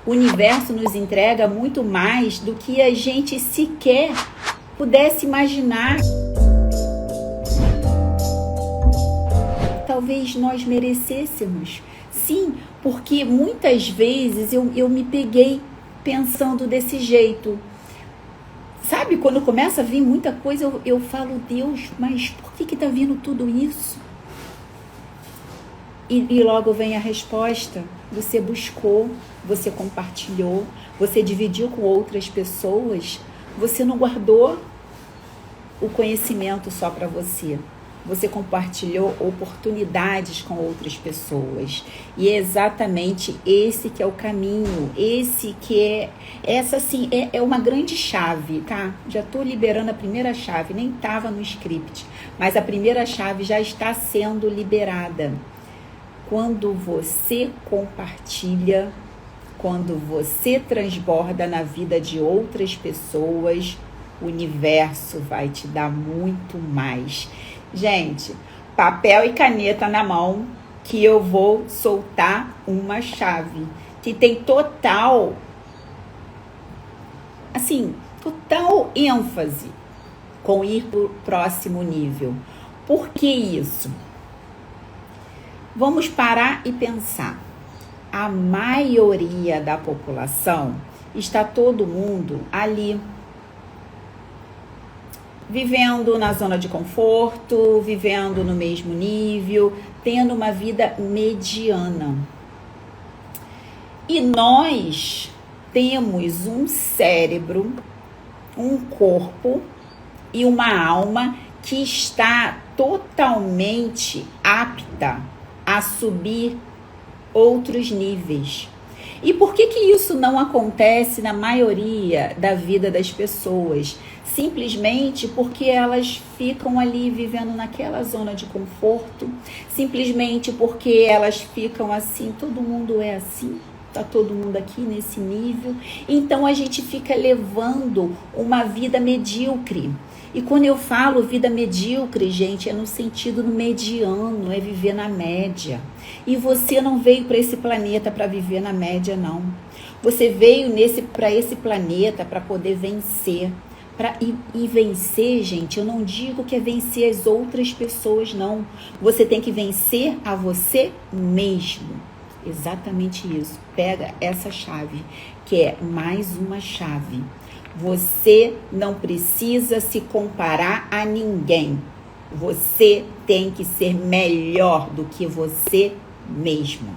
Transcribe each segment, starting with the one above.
O universo nos entrega muito mais do que a gente sequer pudesse imaginar. Talvez nós merecêssemos. Sim, porque muitas vezes eu me peguei pensando desse jeito. Sabe, quando começa a vir muita coisa, eu falo, Deus, mas por que tá vindo tudo isso? E logo vem a resposta. Você buscou, você compartilhou, você dividiu com outras pessoas, você não guardou o conhecimento só para você. Você compartilhou oportunidades com outras pessoas. E é exatamente esse que é o caminho, esse que essa assim, é uma grande chave, tá? Já estou liberando a primeira chave, nem estava no script, mas a primeira chave já está sendo liberada. Quando você compartilha, quando você transborda na vida de outras pessoas, o universo vai te dar muito mais. Gente, papel e caneta na mão, que eu vou soltar uma chave que tem total ênfase com ir para o próximo nível. Por que isso? Vamos parar e pensar. A maioria da população está todo mundo ali, vivendo na zona de conforto, vivendo no mesmo nível, tendo uma vida mediana. E nós temos um cérebro, um corpo e uma alma que está totalmente apta a subir outros níveis. E por que isso não acontece na maioria da vida das pessoas? Simplesmente porque elas ficam ali vivendo naquela zona de conforto, simplesmente porque elas ficam assim, todo mundo é assim, tá todo mundo aqui nesse nível, então a gente fica levando uma vida medíocre. E quando eu falo vida medíocre, gente, é no sentido do mediano, é viver na média. E você não veio para esse planeta para viver na média, não. Você veio para esse planeta para poder vencer. E vencer, gente, eu não digo que é vencer as outras pessoas, não. Você tem que vencer a você mesmo. Exatamente isso. Pega essa chave, que é mais uma chave. Você não precisa se comparar a ninguém. Você tem que ser melhor do que você mesmo.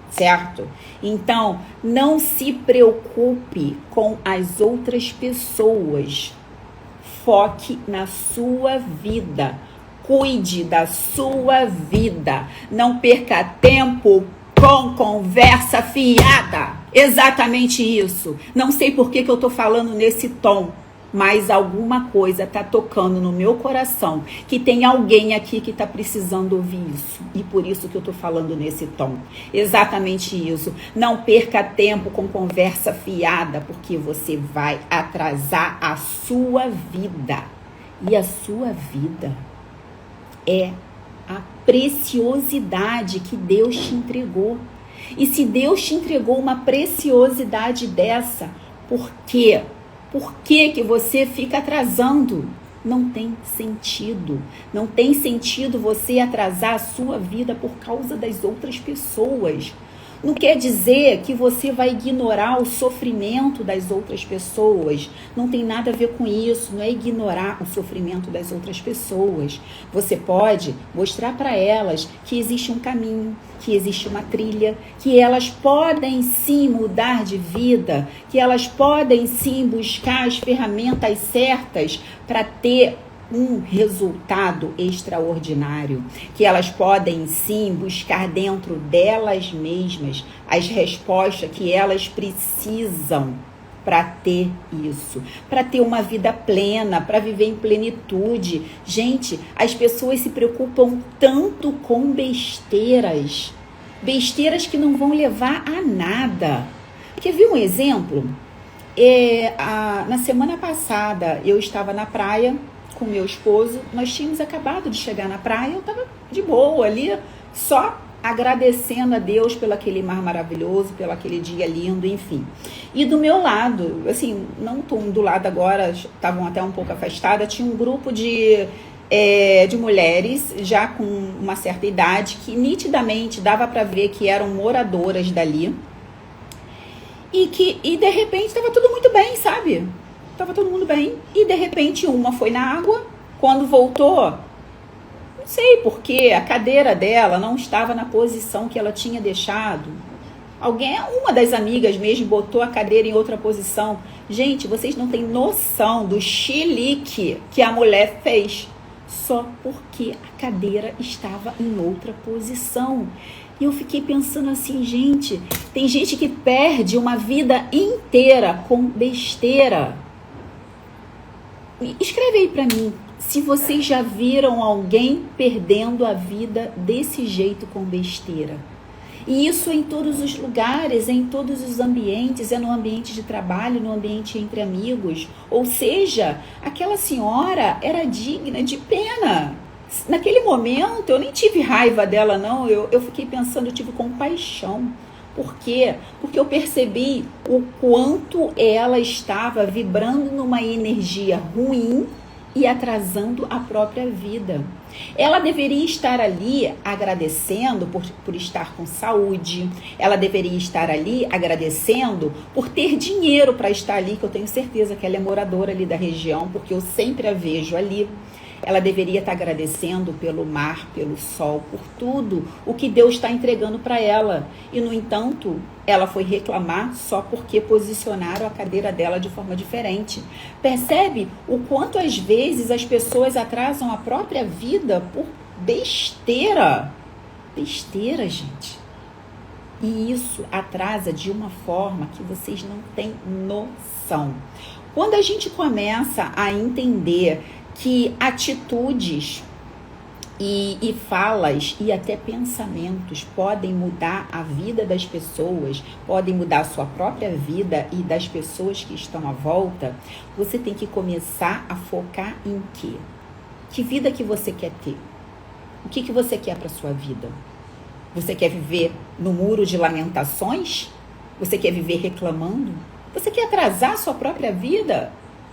Certo? Então, não se preocupe com as outras pessoas. Foque na sua vida. Cuide da sua vida. Não perca tempo com conversa fiada. Exatamente isso. Não sei por que eu tô falando nesse tom, mas alguma coisa tá tocando no meu coração, que tem alguém aqui que tá precisando ouvir isso. E por isso que eu tô falando nesse tom. Exatamente isso. Não perca tempo com conversa fiada, porque você vai atrasar a sua vida. E a sua vida é a preciosidade que Deus te entregou. E se Deus te entregou uma preciosidade dessa, por quê? Por que você fica atrasando? Não tem sentido. Não tem sentido você atrasar a sua vida por causa das outras pessoas. Não quer dizer que você vai ignorar o sofrimento das outras pessoas. Não tem nada a ver com isso. Não é ignorar o sofrimento das outras pessoas. Você pode mostrar para elas que existe um caminho, que existe uma trilha, que elas podem sim mudar de vida, que elas podem sim buscar as ferramentas certas para ter um resultado extraordinário, que elas podem sim buscar dentro delas mesmas as respostas que elas precisam para ter isso, para ter uma vida plena, para viver em plenitude. Gente, as pessoas se preocupam tanto com besteiras que não vão levar a nada. Quer ver um exemplo? Na semana passada eu estava na praia com meu esposo, nós tínhamos acabado de chegar na praia, eu estava de boa ali, só agradecendo a Deus pelo aquele mar maravilhoso, pelo aquele dia lindo, enfim. E do meu lado, assim, não tô do lado agora, estavam até um pouco afastadas, tinha um grupo de mulheres já com uma certa idade que nitidamente dava para ver que eram moradoras dali e de repente estava tudo muito bem, sabe? Tava todo mundo bem e de repente uma foi na água, quando voltou, não sei porque a cadeira dela não estava na posição que ela tinha deixado. Uma das amigas mesmo botou a cadeira em outra posição. Gente, vocês não têm noção do chilique que a mulher fez. Só porque a cadeira estava em outra posição. E eu fiquei pensando assim, gente, tem gente que perde uma vida inteira com besteira. Escreve aí pra mim, se vocês já viram alguém perdendo a vida desse jeito com besteira. E isso é em todos os lugares, é em todos os ambientes, é no ambiente de trabalho, no ambiente entre amigos. Ou seja, aquela senhora era digna de pena. Naquele momento, eu nem tive raiva dela, não. Eu fiquei pensando, eu tive compaixão. Por quê? Porque eu percebi o quanto ela estava vibrando numa energia ruim e atrasando a própria vida. Ela deveria estar ali agradecendo por estar com saúde. Ela deveria estar ali agradecendo por ter dinheiro para estar ali, que eu tenho certeza que ela é moradora ali da região, porque eu sempre a vejo ali. Ela deveria estar agradecendo pelo mar, pelo sol, por tudo o que Deus está entregando para ela. E, no entanto, ela foi reclamar só porque posicionaram a cadeira dela de forma diferente. Percebe o quanto, às vezes, as pessoas atrasam a própria vida por besteira? Besteira, gente. E isso atrasa de uma forma que vocês não têm noção. Quando a gente começa a entender que atitudes e falas e até pensamentos podem mudar a vida das pessoas, podem mudar a sua própria vida e das pessoas que estão à volta, você tem que começar a focar em quê? Que vida que você quer ter? O que você quer para sua vida? Você quer viver no muro de lamentações? Você quer viver reclamando? Você quer atrasar a sua própria vida?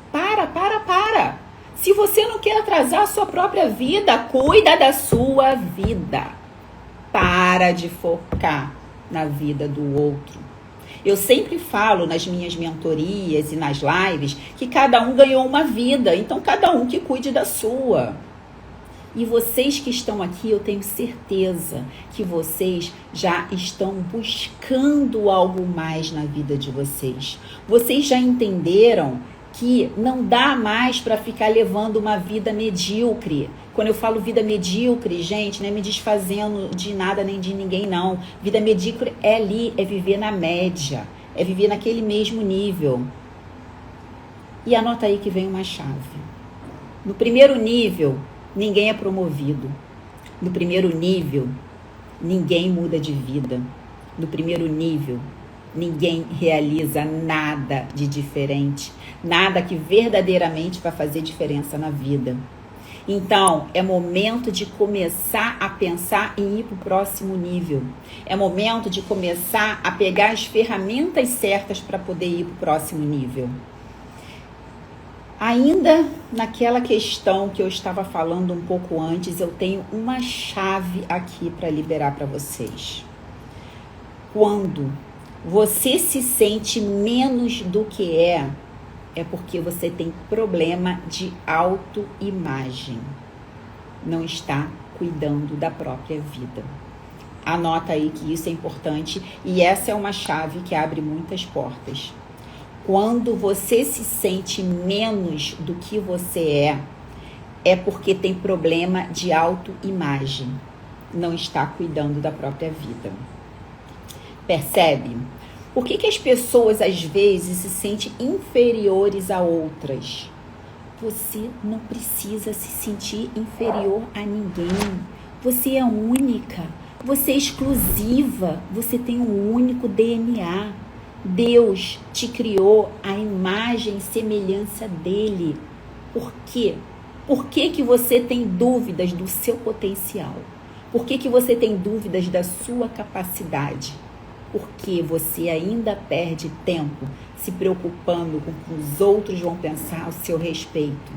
Para! Se você não quer atrasar a sua própria vida, cuida da sua vida. Para de focar na vida do outro. Eu sempre falo nas minhas mentorias e nas lives que cada um ganhou uma vida, então cada um que cuide da sua. E vocês que estão aqui, eu tenho certeza que vocês já estão buscando algo mais na vida de vocês. Vocês já entenderam que não dá mais para ficar levando uma vida medíocre. Quando eu falo vida medíocre, gente, não é me desfazendo de nada nem de ninguém, não. Vida medíocre é ali, é viver na média, é viver naquele mesmo nível. E anota aí que vem uma chave. No primeiro nível, ninguém é promovido. No primeiro nível, ninguém muda de vida. No primeiro nível, ninguém realiza nada de diferente, nada que verdadeiramente vai fazer diferença na vida. Então, é momento de começar a pensar em ir para o próximo nível. É momento de começar a pegar as ferramentas certas para poder ir para o próximo nível. Ainda naquela questão que eu estava falando um pouco antes, eu tenho uma chave aqui para liberar para vocês. Quando você se sente menos do que é porque você tem problema de autoimagem. Não está cuidando da própria vida. Anota aí que isso é importante e essa é uma chave que abre muitas portas. Quando você se sente menos do que você é porque tem problema de autoimagem. Não está cuidando da própria vida. Percebe? Por que as pessoas às vezes se sentem inferiores a outras? Você não precisa se sentir inferior a ninguém. Você é única, você é exclusiva, você tem um único DNA. Deus te criou à imagem e semelhança dele. Por quê? Por que você tem dúvidas do seu potencial? Por que você tem dúvidas da sua capacidade? Porque você ainda perde tempo se preocupando com o que os outros vão pensar ao seu respeito.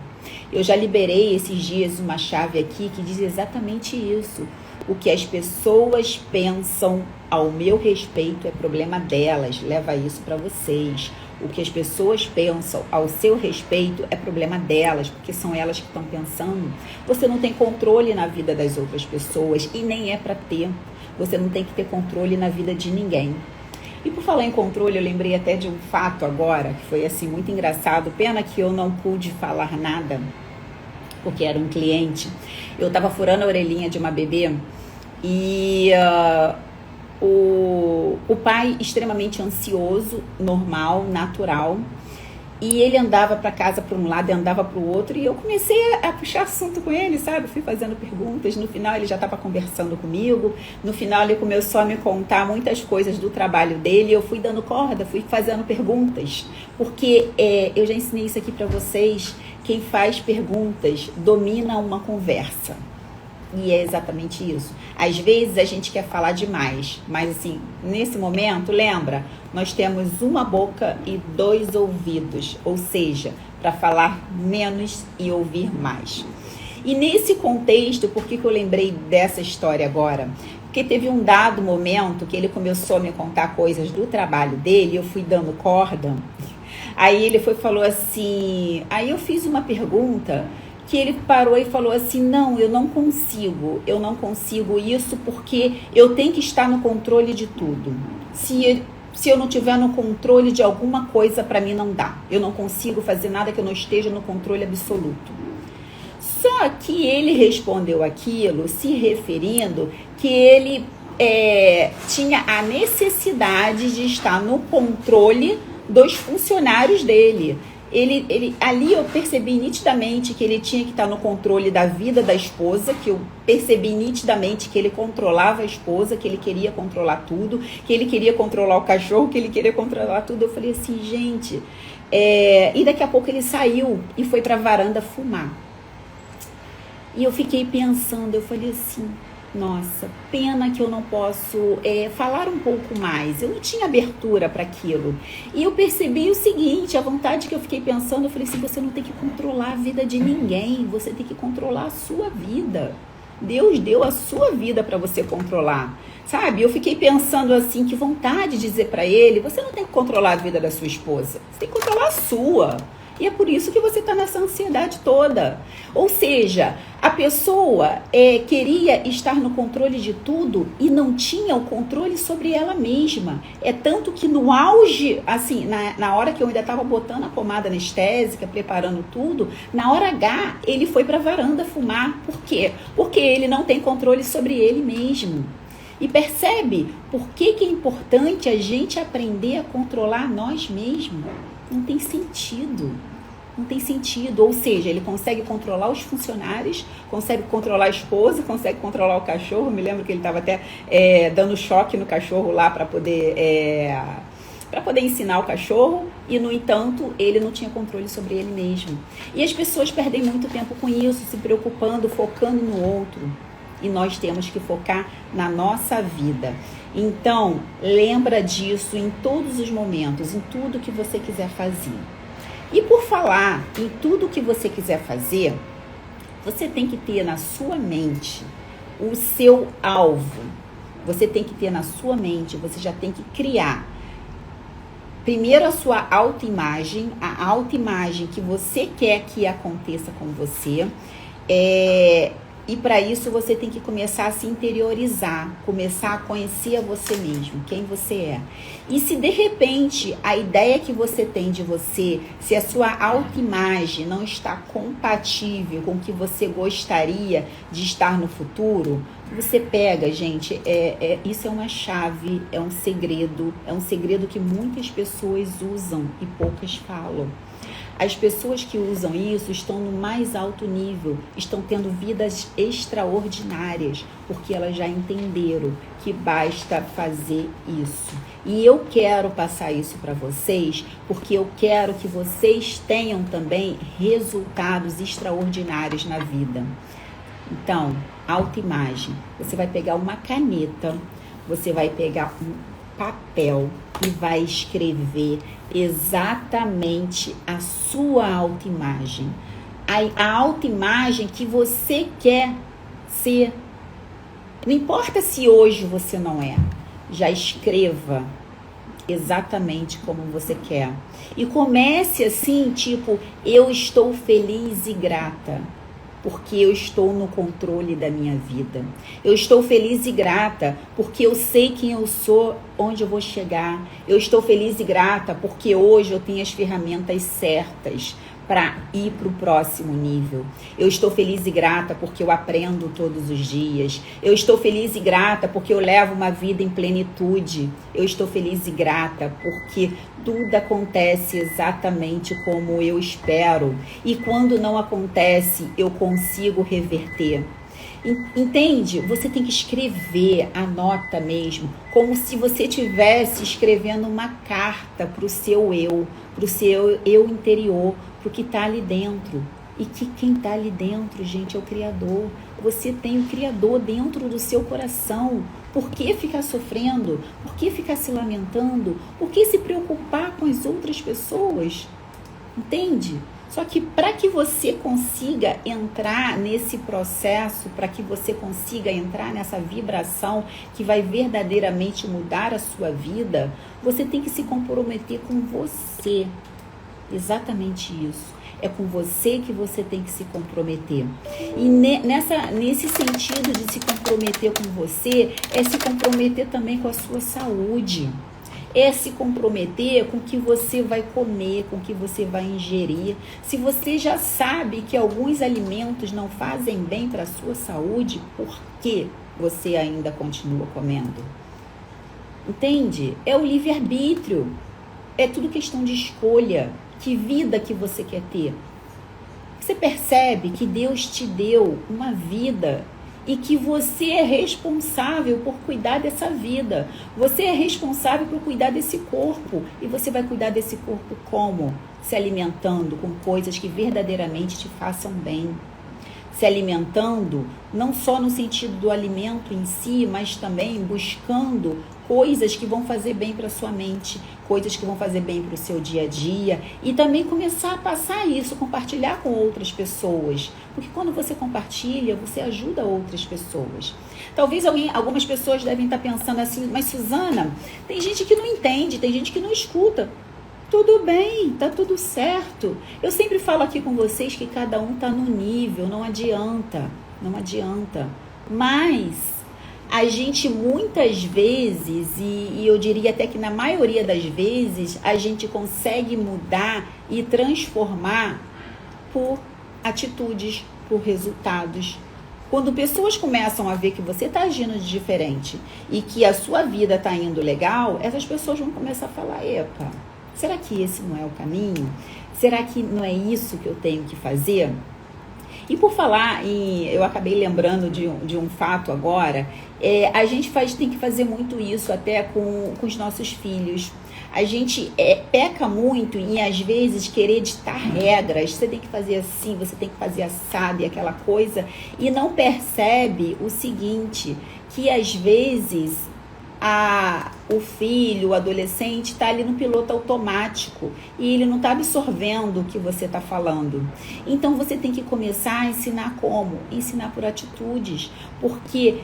Eu já liberei esses dias uma chave aqui que diz exatamente isso. O que as pessoas pensam ao meu respeito é problema delas. Leva isso para vocês. O que as pessoas pensam ao seu respeito é problema delas, porque são elas que estão pensando. Você não tem controle na vida das outras pessoas e nem é para ter. Você não tem que ter controle na vida de ninguém. E por falar em controle, eu lembrei até de um fato agora, que foi assim muito engraçado. Pena que eu não pude falar nada, porque era um cliente. Eu estava furando a orelhinha de uma bebê e o pai extremamente ansioso, normal, natural. E ele andava para casa para um lado e andava para o outro. E eu comecei a puxar assunto com ele, sabe? Fui fazendo perguntas. No final ele já estava conversando comigo. No final ele começou a me contar muitas coisas do trabalho dele. Eu fui dando corda, fui fazendo perguntas. Porque eu já ensinei isso aqui para vocês. Quem faz perguntas domina uma conversa. E é exatamente isso. Às vezes a gente quer falar demais, mas assim, nesse momento, lembra, nós temos uma boca e 2 ouvidos, ou seja, para falar menos e ouvir mais. E nesse contexto, por que eu lembrei dessa história agora? Porque teve um dado momento que ele começou a me contar coisas do trabalho dele, eu fui dando corda, aí ele falou assim, aí eu fiz uma pergunta que ele parou e falou assim, não, eu não consigo isso porque eu tenho que estar no controle de tudo. Se eu não tiver no controle de alguma coisa, para mim não dá. Eu não consigo fazer nada que eu não esteja no controle absoluto. Só que ele respondeu aquilo se referindo que ele tinha a necessidade de estar no controle dos funcionários dele. Ali eu percebi nitidamente que ele tinha que estar no controle da vida da esposa, que eu percebi nitidamente que ele controlava a esposa, que ele queria controlar tudo, que ele queria controlar o cachorro, que ele queria controlar tudo. Eu falei assim, gente... E daqui a pouco ele saiu e foi para a varanda fumar. E eu fiquei pensando, eu falei assim... Nossa, pena que eu não posso falar um pouco mais. Eu não tinha abertura para aquilo. E eu percebi o seguinte, a vontade que eu fiquei pensando, eu falei assim, você não tem que controlar a vida de ninguém, você tem que controlar a sua vida. Deus deu a sua vida para você controlar, sabe? Eu fiquei pensando assim, que vontade de dizer para ele, você não tem que controlar a vida da sua esposa, você tem que controlar a sua. E é por isso que você está nessa ansiedade toda. Ou seja, a pessoa queria estar no controle de tudo e não tinha o controle sobre ela mesma. É tanto que no auge, assim, na hora que eu ainda estava botando a pomada anestésica, preparando tudo, na hora H, ele foi para a varanda fumar. Por quê? Porque ele não tem controle sobre ele mesmo. E percebe por que é importante a gente aprender a controlar nós mesmos? Não tem sentido. Não tem sentido. Ou seja, ele consegue controlar os funcionários, consegue controlar a esposa, consegue controlar o cachorro. Me lembro que ele estava até dando choque no cachorro lá para poder ensinar o cachorro. E, no entanto, ele não tinha controle sobre ele mesmo. E as pessoas perdem muito tempo com isso, se preocupando, focando no outro. E nós temos que focar na nossa vida. Então, lembra disso em todos os momentos, em tudo que você quiser fazer. E por falar em tudo que você quiser fazer, você tem que ter na sua mente o seu alvo. Você tem que ter na sua mente, você já tem que criar primeiro a sua autoimagem, a autoimagem que você quer que aconteça com você. E para isso você tem que começar a se interiorizar, começar a conhecer a você mesmo, quem você é. E se de repente a ideia que você tem de você, se a sua autoimagem não está compatível com o que você gostaria de estar no futuro, você pega, gente, isso é uma chave, é um segredo que muitas pessoas usam e poucas falam. As pessoas que usam isso estão no mais alto nível, estão tendo vidas extraordinárias, porque elas já entenderam que basta fazer isso. E eu quero passar isso para vocês, porque eu quero que vocês tenham também resultados extraordinários na vida. Então, autoimagem. Você vai pegar uma caneta, você vai pegar um papel e vai escrever exatamente a sua autoimagem. A autoimagem que você quer ser. Não importa se hoje você não é. Já escreva exatamente como você quer. E comece assim, tipo, eu estou feliz e grata, porque eu estou no controle da minha vida. Eu estou feliz e grata, porque eu sei quem eu sou, onde eu vou chegar. Eu estou feliz e grata, porque hoje eu tenho as ferramentas certas para ir para o próximo nível. Eu estou feliz e grata porque eu aprendo todos os dias. Eu estou feliz e grata porque eu levo uma vida em plenitude. Eu estou feliz e grata porque tudo acontece exatamente como eu espero. E quando não acontece, eu consigo reverter. Entende? Você tem que escrever, anota mesmo, como se você estivesse escrevendo uma carta para o seu eu interior, para o que está ali dentro. E que quem está ali dentro, gente, é o Criador. Você tem o Criador dentro do seu coração. Por que ficar sofrendo? Por que ficar se lamentando? Por que se preocupar com as outras pessoas? Entende? Só que para que você consiga entrar nesse processo, para que você consiga entrar nessa vibração que vai verdadeiramente mudar a sua vida, você tem que se comprometer com você. Exatamente isso. É com você que você tem que se comprometer. E nesse sentido de se comprometer com você, é se comprometer também com a sua saúde. É se comprometer com o que você vai comer, com o que você vai ingerir. Se você já sabe que alguns alimentos não fazem bem para a sua saúde, por que você ainda continua comendo? Entende? É o livre-arbítrio. É tudo questão de escolha. Que vida que você quer ter? Você percebe que Deus te deu uma vida e que você é responsável por cuidar dessa vida. Você é responsável por cuidar desse corpo. E você vai cuidar desse corpo como? Se alimentando com coisas que verdadeiramente te façam bem. Se alimentando, não só no sentido do alimento em si, mas também buscando coisas que vão fazer bem para a sua mente, coisas que vão fazer bem para o seu dia a dia, e também começar a passar isso, compartilhar com outras pessoas, porque quando você compartilha, você ajuda outras pessoas. Talvez algumas pessoas devem estar pensando assim, mas Suzana, tem gente que não entende, tem gente que não escuta. Tudo bem, tá tudo certo. Eu sempre falo aqui com vocês que cada um tá no nível, não adianta. Mas a gente muitas vezes, e eu diria até que na maioria das vezes, a gente consegue mudar e transformar por atitudes, por resultados. Quando pessoas começam a ver que você está agindo de diferente e que a sua vida está indo legal, essas pessoas vão começar a falar, epa, será que esse não é o caminho? Será que não é isso que eu tenho que fazer? E por falar eu acabei lembrando de um fato agora, a gente tem que fazer muito isso até com os nossos filhos. A gente peca muito em, às vezes, querer ditar regras. Você tem que fazer assim, você tem que fazer assado e aquela coisa. E não percebe o seguinte, que às vezes o filho, o adolescente está ali no piloto automático e ele não está absorvendo o que você está falando. Então você tem que começar a ensinar como? Ensinar por atitudes, porque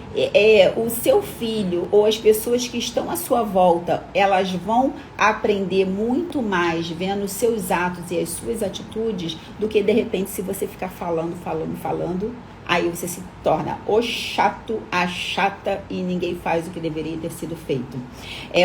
o seu filho ou as pessoas que estão à sua volta, elas vão aprender muito mais vendo os seus atos e as suas atitudes do que de repente se você ficar falando, aí você se torna o chato, a chata e ninguém faz o que deveria ter sido feito.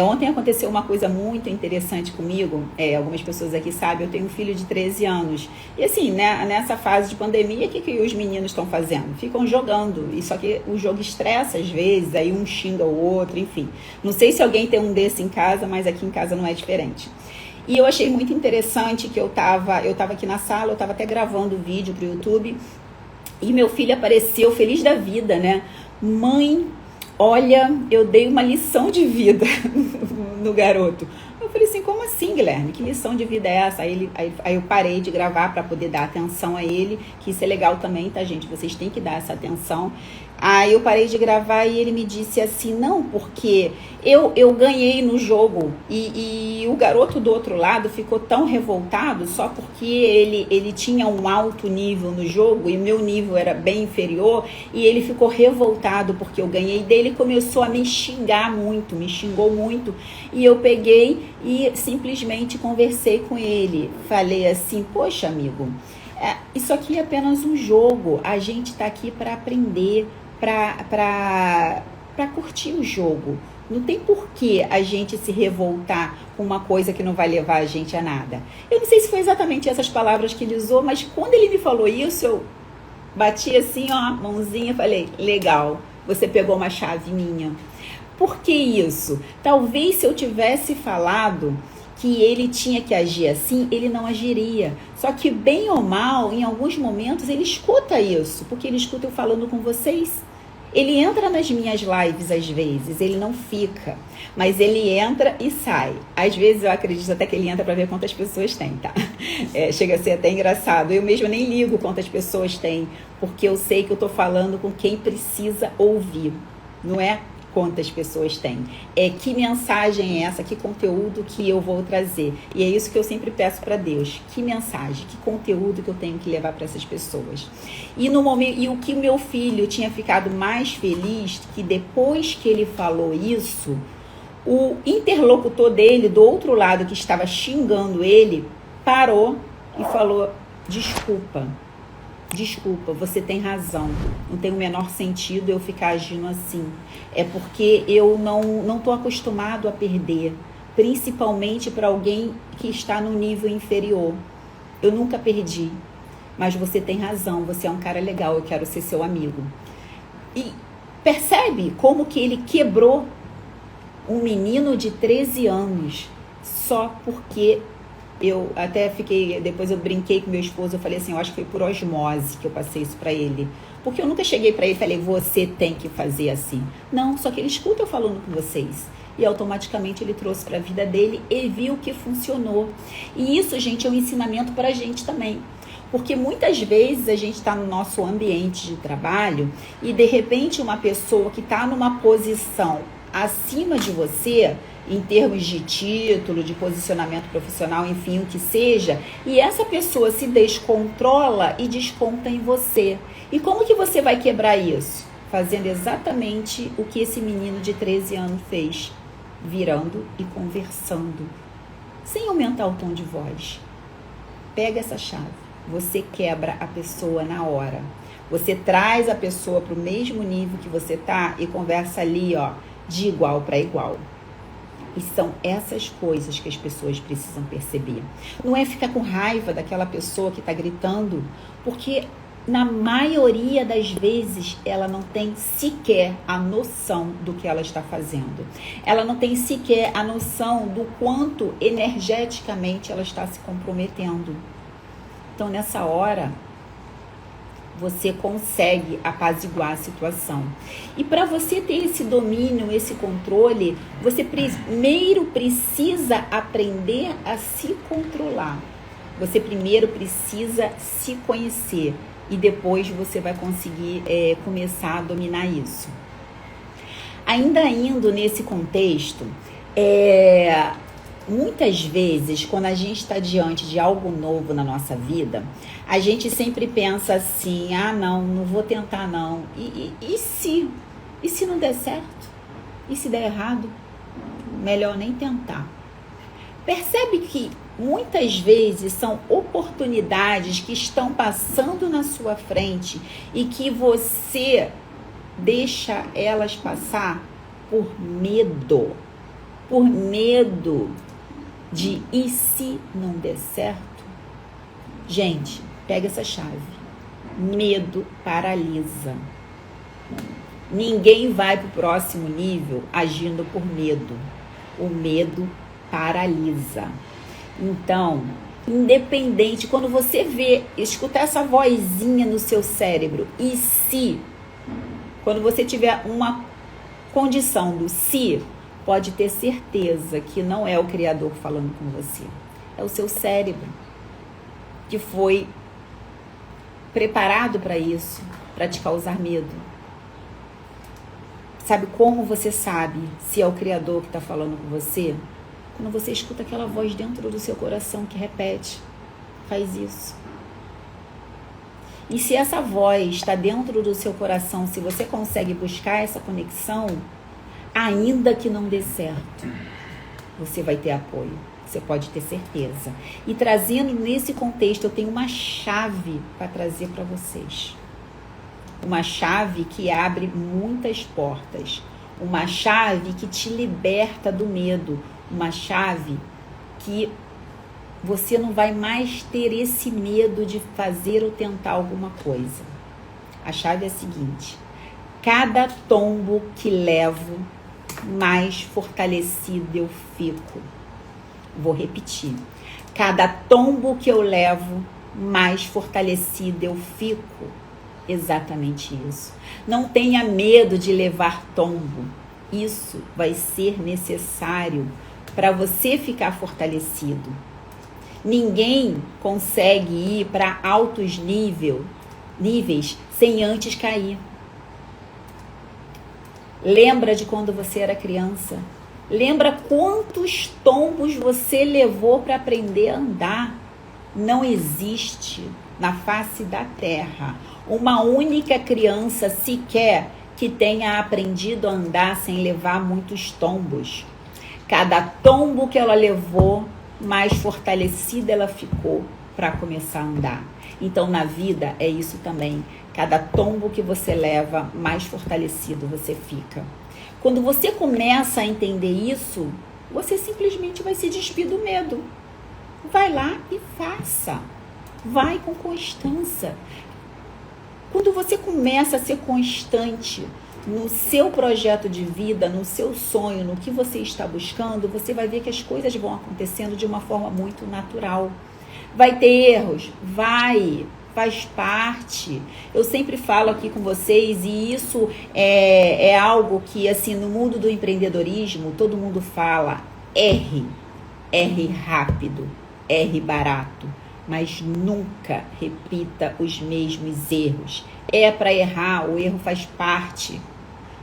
Ontem aconteceu uma coisa muito interessante comigo, algumas pessoas aqui sabem, eu tenho um filho de 13 anos. E assim, né, nessa fase de pandemia, o que os meninos estão fazendo? Ficam jogando, e só que o jogo estressa às vezes, aí um xinga o outro, enfim. Não sei se alguém tem um desse em casa, mas aqui em casa não é diferente. E eu achei muito interessante que eu tava aqui na sala, eu tava até gravando o vídeo pro YouTube, e meu filho apareceu feliz da vida, né? Mãe, olha, eu dei uma lição de vida no garoto. Eu Eu falei assim, como assim, Guilherme? Que lição de vida é essa? Aí eu parei de gravar para poder dar atenção a ele, que isso é legal também, tá, gente? Vocês têm que dar essa atenção. Aí eu parei de gravar e ele me disse assim, não, porque eu ganhei no jogo e o garoto do outro lado ficou tão revoltado só porque ele tinha um alto nível no jogo e meu nível era bem inferior e ele ficou revoltado porque eu ganhei dele e começou a me xingar muito, me xingou muito e eu peguei e simplesmente conversei com ele, falei assim, poxa amigo, isso aqui é apenas um jogo, a gente tá aqui para aprender, para curtir o jogo. Não tem por que a gente se revoltar com uma coisa que não vai levar a gente a nada. Eu não sei se foi exatamente essas palavras que ele usou, mas quando ele me falou isso, eu bati assim, ó, mãozinha, falei, legal, você pegou uma chave minha. Por que isso? Talvez se eu tivesse falado que ele tinha que agir assim, ele não agiria. Só que bem ou mal, em alguns momentos, ele escuta isso, porque ele escuta eu falando com vocês. Ele entra nas minhas lives às vezes, ele não fica, mas ele entra e sai. Às vezes eu acredito até que ele entra para ver quantas pessoas tem, tá? Chega a ser até engraçado. Eu mesmo nem ligo quantas pessoas tem, porque eu sei que eu tô falando com quem precisa ouvir, não é quantas pessoas tem. Que mensagem é essa, que conteúdo que eu vou trazer. E é isso que eu sempre peço para Deus. Que mensagem, que conteúdo que eu tenho que levar para essas pessoas. E no momento, e o que o meu filho tinha ficado mais feliz, que depois que ele falou isso, o interlocutor dele, do outro lado, que estava xingando ele, parou e falou, desculpa, você tem razão, não tem o menor sentido eu ficar agindo assim, é porque eu não tô acostumado a perder, principalmente para alguém que está no nível inferior, eu nunca perdi, mas você tem razão, você é um cara legal, eu quero ser seu amigo. E percebe como que ele quebrou um menino de 13 anos só porque eu até fiquei, depois eu brinquei com meu esposo, eu falei assim, eu acho que foi por osmose que eu passei isso pra ele. Porque eu nunca cheguei pra ele e falei, você tem que fazer assim. Não, só que ele escuta eu falando com vocês. E automaticamente ele trouxe pra vida dele e viu que funcionou. E isso, gente, é um ensinamento pra gente também. Porque muitas vezes a gente está no nosso ambiente de trabalho e de repente uma pessoa que está numa posição acima de você, em termos de título, de posicionamento profissional, enfim, o que seja, e essa pessoa se descontrola e desconta em você. E como que você vai quebrar isso? Fazendo exatamente o que esse menino de 13 anos fez, virando e conversando, sem aumentar o tom de voz. Pega essa chave, você quebra a pessoa na hora. Você traz a pessoa para o mesmo nível que você tá e conversa ali, ó, de igual para igual. E são essas coisas que as pessoas precisam perceber. Não é ficar com raiva daquela pessoa que está gritando, porque na maioria das vezes ela não tem sequer a noção do que ela está fazendo. Ela não tem sequer a noção do quanto energeticamente ela está se comprometendo. Então, nessa hora, você consegue apaziguar a situação. E para você ter esse domínio, esse controle, você primeiro precisa aprender a se controlar. Você primeiro precisa se conhecer e depois você vai conseguir começar a dominar isso. Ainda indo nesse contexto, muitas vezes, quando a gente está diante de algo novo na nossa vida, a gente sempre pensa assim, não vou tentar não. E se? E se não der certo? E se der errado? Melhor nem tentar. Percebe que muitas vezes são oportunidades que estão passando na sua frente e que você deixa elas passar por medo. Por medo de e se não der certo? Gente, pega essa chave. Medo paralisa. Ninguém vai para o próximo nível agindo por medo. O medo paralisa. Então, independente, quando você escutar essa vozinha no seu cérebro, e se, quando você tiver uma condição do se, pode ter certeza que não é o Criador falando com você. É o seu cérebro, que foi preparado para isso, para te causar medo. Sabe como você sabe se é o Criador que está falando com você? Quando você escuta aquela voz dentro do seu coração que repete, faz isso. E se essa voz está dentro do seu coração, se você consegue buscar essa conexão, ainda que não dê certo, você vai ter apoio. Você pode ter certeza. E trazendo nesse contexto, eu tenho uma chave para trazer para vocês. Uma chave que abre muitas portas. Uma chave que te liberta do medo. Uma chave que você não vai mais ter esse medo de fazer ou tentar alguma coisa. A chave é a seguinte: cada tombo que levo, mais fortalecido eu fico. Vou repetir. Cada tombo que eu levo, mais fortalecido eu fico. Exatamente isso. Não tenha medo de levar tombo. Isso vai ser necessário para você ficar fortalecido. Ninguém consegue ir para altos níveis sem antes cair. Lembra de quando você era criança? Lembra quantos tombos você levou para aprender a andar? Não existe na face da terra uma única criança sequer que tenha aprendido a andar sem levar muitos tombos. Cada tombo que ela levou, mais fortalecida ela ficou para começar a andar. Então, na vida é isso também. Cada tombo que você leva, mais fortalecido você fica. Quando você começa a entender isso, você simplesmente vai se despir do medo. Vai lá e faça. Vai com constância. Quando você começa a ser constante no seu projeto de vida, no seu sonho, no que você está buscando, você vai ver que as coisas vão acontecendo de uma forma muito natural. Vai ter erros? Vai. Faz parte. Eu sempre falo aqui com vocês, e isso é algo que, assim, no mundo do empreendedorismo, todo mundo fala: erre rápido, erre barato, mas nunca repita os mesmos erros. É para errar, o erro faz parte.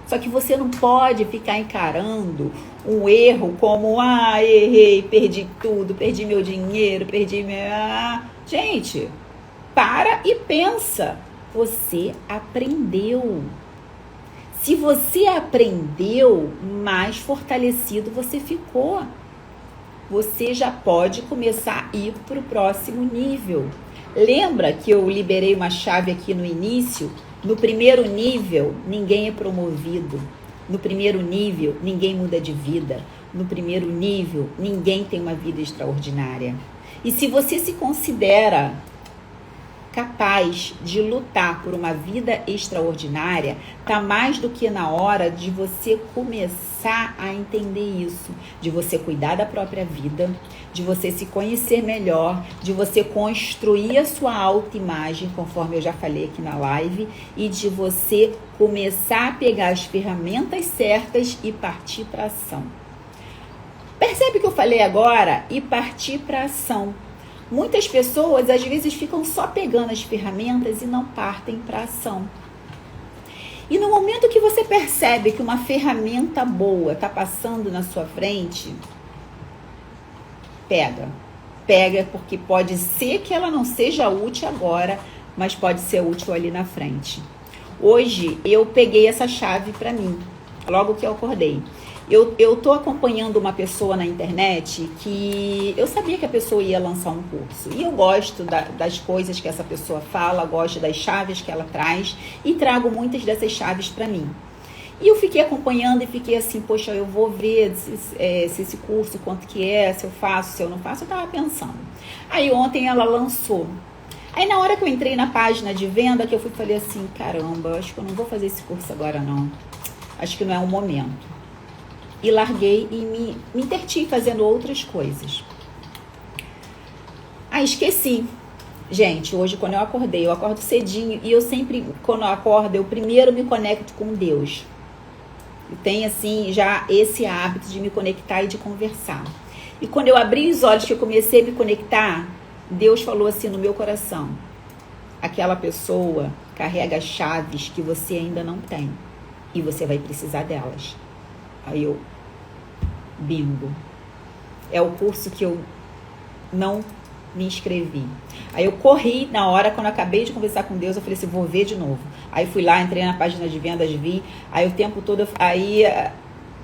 Só que você não pode ficar encarando um erro como: errei, perdi tudo, perdi meu dinheiro, perdi minha... Gente, para e pensa. Você aprendeu. Se você aprendeu, mais fortalecido você ficou. Você já pode começar a ir para o próximo nível. Lembra que eu liberei uma chave aqui no início? No primeiro nível, ninguém é promovido. No primeiro nível, ninguém muda de vida. No primeiro nível, ninguém tem uma vida extraordinária. E se você se considera capaz de lutar por uma vida extraordinária, tá mais do que na hora de você começar a entender isso, de você cuidar da própria vida, de você se conhecer melhor, de você construir a sua autoimagem, conforme eu já falei aqui na live, e de você começar a pegar as ferramentas certas e partir para ação. Percebe o que eu falei agora? E partir para ação. Muitas pessoas, às vezes, ficam só pegando as ferramentas e não partem para ação. E no momento que você percebe que uma ferramenta boa está passando na sua frente, pega, porque pode ser que ela não seja útil agora, mas pode ser útil ali na frente. Hoje, eu peguei essa chave para mim, logo que eu acordei. Eu tô acompanhando uma pessoa na internet que eu sabia que a pessoa ia lançar um curso. E eu gosto das coisas que essa pessoa fala, gosto das chaves que ela traz e trago muitas dessas chaves para mim. E eu fiquei acompanhando e fiquei assim: poxa, eu vou ver se esse curso, quanto que é, se eu faço, se eu não faço. Eu tava pensando. Aí ontem ela lançou. Aí na hora que eu entrei na página de venda, que eu falei assim: caramba, acho que eu não vou fazer esse curso agora não. Acho que não é o momento. E larguei e me interti fazendo outras coisas. Esqueci. Gente, hoje quando eu acordo cedinho. E eu sempre, quando eu acordo, eu primeiro me conecto com Deus. Eu tenho, assim, já esse hábito de me conectar e de conversar. E quando eu abri os olhos, que eu comecei a me conectar, Deus falou assim no meu coração: aquela pessoa carrega chaves que você ainda não tem. E você vai precisar delas. Aí eu, bingo. É o curso que eu não me inscrevi. Aí eu corri na hora, quando eu acabei de conversar com Deus, eu falei assim, vou ver de novo. Aí fui lá, entrei na página de vendas, vi. Aí o tempo todo, aí,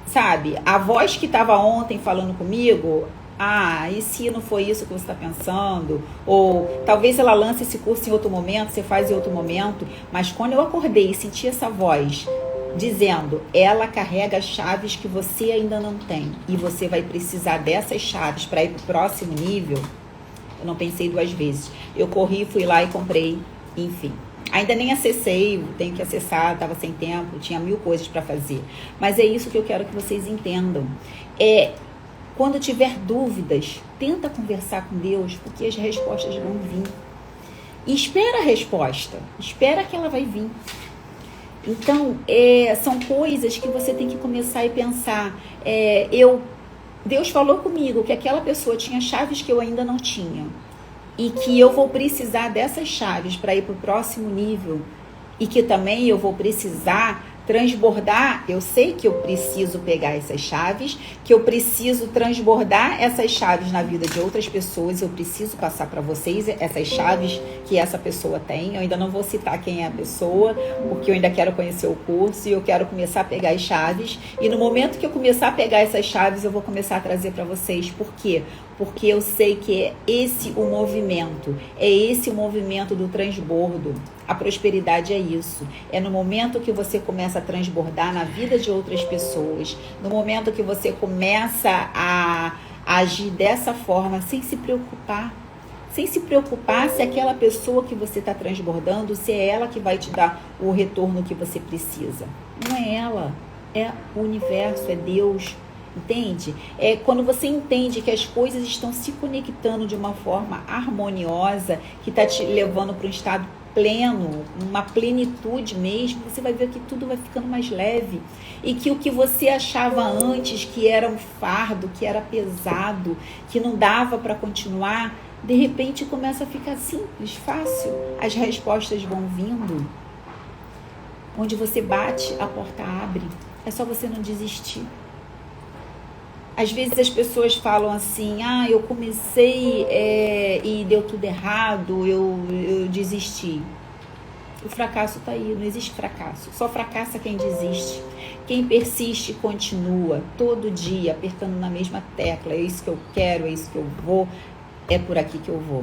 sabe, a voz que estava ontem falando comigo, e se não foi isso que você está pensando? Ou talvez ela lance esse curso em outro momento, você faz em outro momento. Mas quando eu acordei e senti essa voz dizendo, ela carrega chaves que você ainda não tem. E você vai precisar dessas chaves para ir para o próximo nível. Eu não pensei duas vezes. Eu corri, fui lá e comprei, enfim. Ainda nem acessei, tenho que acessar, estava sem tempo, tinha 1000 coisas para fazer. Mas é isso que eu quero que vocês entendam. Quando tiver dúvidas, tenta conversar com Deus, porque as respostas vão vir. E espera a resposta, espera que ela vai vir. Então, são coisas que você tem que começar a pensar. Deus falou comigo que aquela pessoa tinha chaves que eu ainda não tinha. E que eu vou precisar dessas chaves para ir para o próximo nível. E que também eu vou precisar transbordar. Eu sei que eu preciso pegar essas chaves, que eu preciso transbordar essas chaves na vida de outras pessoas. Eu preciso passar para vocês essas chaves que essa pessoa tem. Eu ainda não vou citar quem é a pessoa, porque eu ainda quero conhecer o curso e eu quero começar a pegar as chaves. E no momento que eu começar a pegar essas chaves, eu vou começar a trazer para vocês. Por quê? Porque eu sei que é esse o movimento do transbordo. A prosperidade é isso. É no momento que você começa a transbordar na vida de outras pessoas, no momento que você começa a agir dessa forma, sem se preocupar se aquela pessoa que você está transbordando, se é ela que vai te dar o retorno que você precisa. Não é ela, é o universo, é Deus. Entende? É quando você entende que as coisas estão se conectando de uma forma harmoniosa, que está te levando para um estado pleno, uma plenitude mesmo, você vai ver que tudo vai ficando mais leve. E que o que você achava antes que era um fardo, que era pesado, que não dava para continuar, de repente começa a ficar simples, fácil. As respostas vão vindo. Onde você bate, a porta abre. É só você não desistir. Às vezes as pessoas falam assim, eu comecei e deu tudo errado, eu desisti. O fracasso está aí, não existe fracasso. Só fracassa quem desiste. Quem persiste continua todo dia apertando na mesma tecla. É isso que eu quero, é isso que eu vou, é por aqui que eu vou.